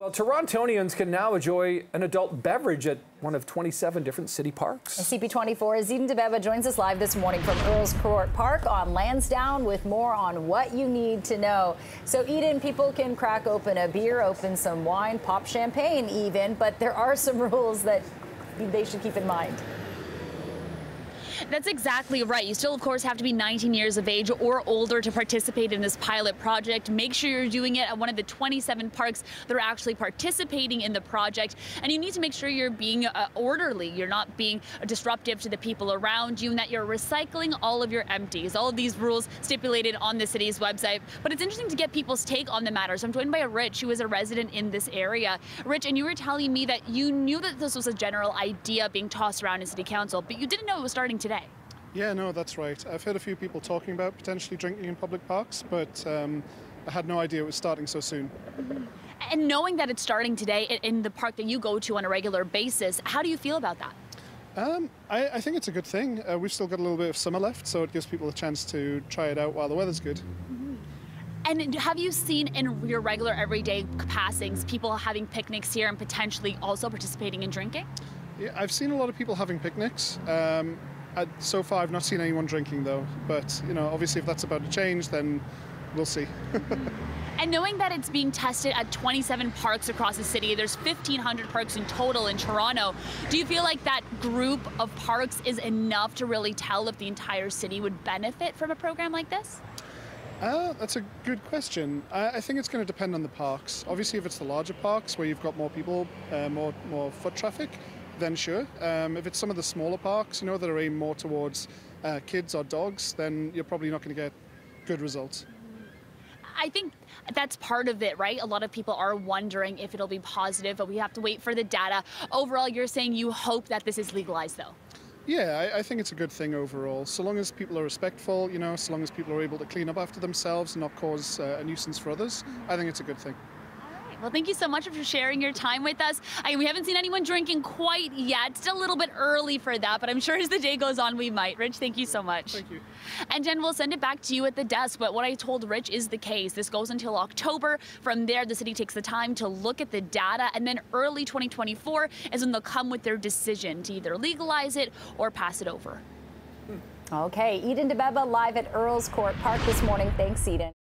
Well, Torontonians can now enjoy an adult beverage at one of 27 different city parks. CP24's Eden DeBeba joins us live this morning from Earlscourt Park on Lansdowne with more on what you need to know. So, Eden, people can crack open a beer, open some wine, pop champagne even, but there are some rules that they should keep in mind. That's exactly right. You still, of course, have to be 19 years of age or older to participate in this pilot project. Make sure you're doing it at one of the 27 parks that are actually participating in the project. And you need to make sure you're being orderly. You're not being disruptive to the people around you, and that you're recycling all of your empties. All of these rules stipulated on the city's website. But it's interesting to get people's take on the matter. So I'm joined by Rich, who is a resident in this area. Rich, and you were telling me that you knew that this was a general idea being tossed around in City Council, but you didn't know it was starting today. Yeah, no, that's right. I've heard a few people talking about potentially drinking in public parks, but I had no idea it was starting so soon. And knowing that it's starting today in the park that you go to on a regular basis, how do you feel about that? I think it's a good thing. We've still got a little bit of summer left, so it gives people a chance to try it out while the weather's good. And have you seen in your regular everyday passings people having picnics here and potentially also participating in drinking? Yeah, I've seen a lot of people having picnics. So far, I've not seen anyone drinking, though. But, you know, obviously, if that's about to change, then we'll see. And knowing that it's being tested at 27 parks across the city, there's 1,500 parks in total in Toronto. Do you feel like that group of parks is enough to really tell if the entire city would benefit from a program like this? That's a good question. I think it's going to depend on the parks. Obviously, if it's the larger parks where you've got more people, more foot traffic, then sure. If it's some of the smaller parks, you know, that are aimed more towards kids or dogs, then you're probably not going to get good results. I think that's part of it, right? A lot of people are wondering if it'll be positive, but we have to wait for the data. Overall, you're saying you hope that this is legalized, though? Yeah, I think it's a good thing overall. So long as people are respectful, you know, so long as people are able to clean up after themselves and not cause a nuisance for others, I think it's a good thing. Well, thank you so much for sharing your time with us. We haven't seen anyone drinking quite yet. Still a little bit early for that, but I'm sure as the day goes on, we might. Rich, thank you so much. Thank you. And Jen, we'll send it back to you at the desk, but what I told Rich is the case. This goes until October. From there, the city takes the time to look at the data, and then early 2024 is when they'll come with their decision to either legalize it or pass it over. Okay, Eden DeBeba live at Earlscourt Park this morning. Thanks, Eden.